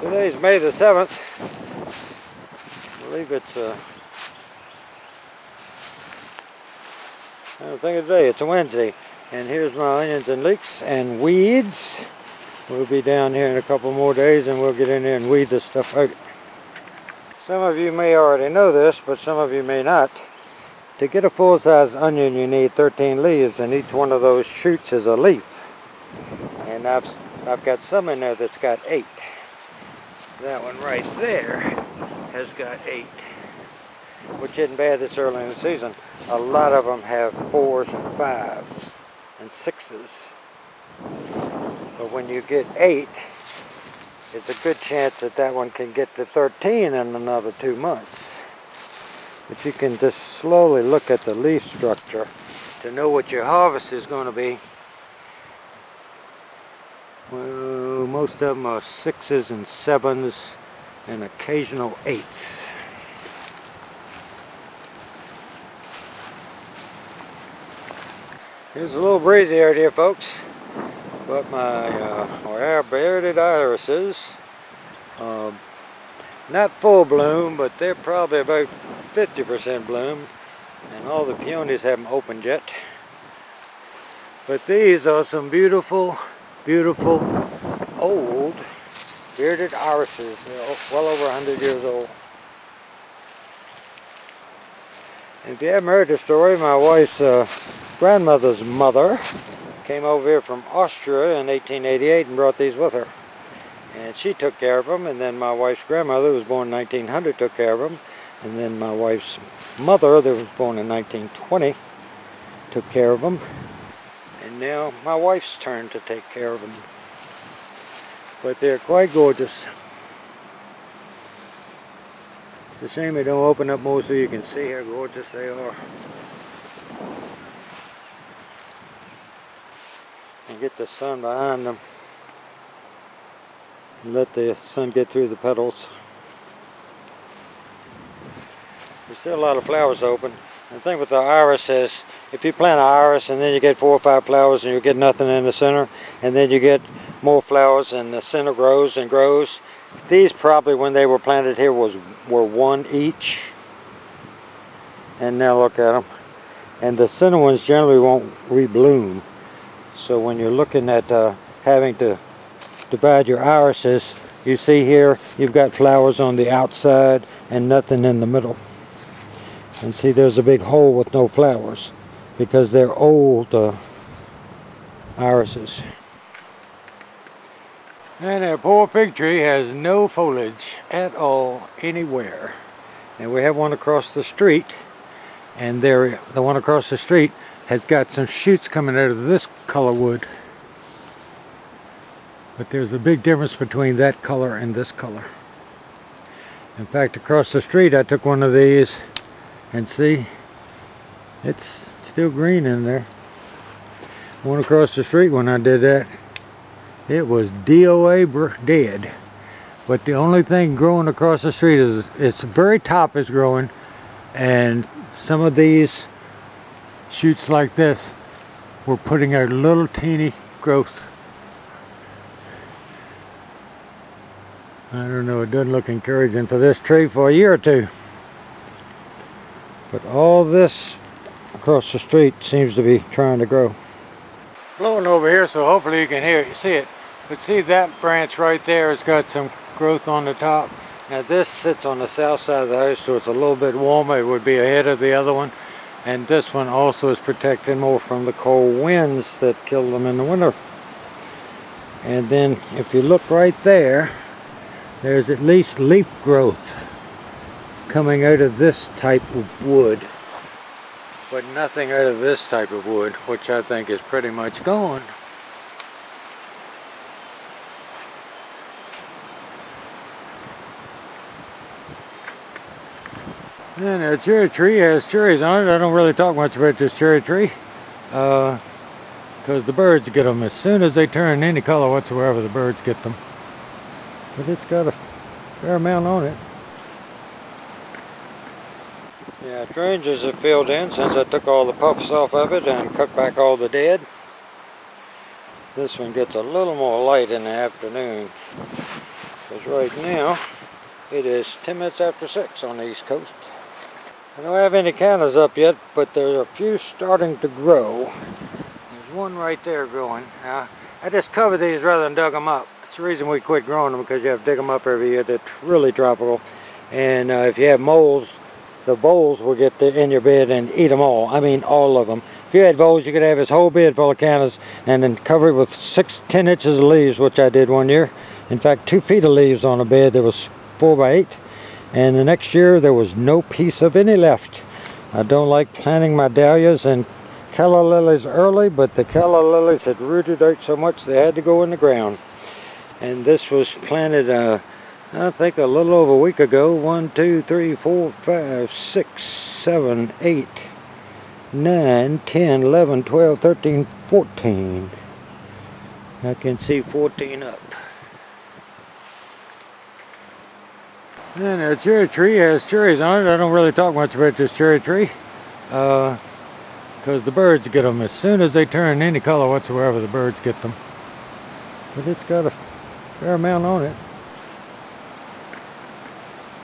Today's May the 7th. I believe it's I don't think it's today, it's a Wednesday. And here's my onions and leeks and weeds. We'll be down here in a couple more days and we'll get in there and weed this stuff out. Some of you may already know this, but some of you may not. To get a full-size onion you need 13 leaves, and each one of those shoots is a leaf. And I've got some in there that's got 8. That one right there has got 8, which isn't bad this early in the season. A lot of them have 4s and 5s and 6s. But when you get 8, it's a good chance that that one can get to 13 in another 2 months. But you can just slowly look at the leaf structure to know what your harvest is going to be. Well, most of them are 6s and 7s and occasional 8s. It's a little breezy out here, folks, but my bearded irises, not full bloom, but they're probably about 50% bloom, and all the peonies haven't opened yet. But these are some beautiful old bearded irises. They're well over 100 years old. And if you haven't heard the story, my wife's grandmother's mother came over here from Austria in 1888 and brought these with her. And she took care of them, and then my wife's grandmother, who was born in 1900, took care of them. And then my wife's mother, that was born in 1920, took care of them. And now my wife's turn to take care of them. But they're quite gorgeous. It's a shame they don't open up more so you can see how gorgeous they are. And get the sun behind them. And let the sun get through the petals. There's still a lot of flowers open. The thing with the iris is, if you plant an iris and then you get 4 or 5 flowers and you get nothing in the center, and then you get more flowers and the center grows and grows. These probably, when they were planted here, were 1 each. And now look at them. And the center ones generally won't rebloom. So when you're looking at having to divide your irises, you see here you've got flowers on the outside and nothing in the middle. And see, there's a big hole with no flowers because they're old irises. And our poor fig tree has no foliage at all anywhere. And we have one across the street, and the one across the street has got some shoots coming out of this color wood. But there's a big difference between that color and this color. In fact, across the street I took one of these, and see, it's still green in there. One across the street, when I did that, it was DOA dead. But the only thing growing across the street is its very top is growing, and some of these shoots like this were putting out little teeny growth. I don't know, it doesn't look encouraging for this tree for a year or 2. But all this across the street seems to be trying to grow. Blowing over here, so hopefully you can see it. But see, that branch right there has got some growth on the top. Now this sits on the south side of the house, so it's a little bit warmer. It would be ahead of the other one. And this one also is protected more from the cold winds that kill them in the winter. And then if you look right there, there's at least leaf growth coming out of this type of wood. But nothing out of this type of wood, which I think is pretty much gone. And our cherry tree has cherries on it. I don't really talk much about this cherry tree because the birds get them as soon as they turn any color whatsoever. The birds get them, but it's got a fair amount on it. Yeah, hydrangeas have filled in since I took all the puffs off of it and cut back all the dead. This one gets a little more light in the afternoon. Because right now, it is 10 minutes after 6 on the East Coast. I don't have any Cannas up yet, but there's a few starting to grow. There's one right there growing. Now, I just covered these rather than dug them up. That's the reason we quit growing them, because you have to dig them up every year. They're really tropical. And if you have moles, the voles will get in your bed and eat them all. I mean, all of them. If you had voles, you could have this whole bed full of Cannas and then cover it with 10 inches of leaves, which I did one year. In fact, 2 feet of leaves on a bed that was 4 by 8. And the next year, there was no piece of any left. I don't like planting my dahlias and Calla Lilies early, but the Calla Lilies had rooted out so much they had to go in the ground. And this was planted, I think, a little over a week ago. 1, 2, 3, 4, 5, 6, 7, 8, 9, 10, 11, 12, 13, 14. I can see 14 up. And the cherry tree has cherries on it. I don't really talk much about this cherry tree, because the birds get them as soon as they turn any color whatsoever. The birds get them, but it's got a fair amount on it.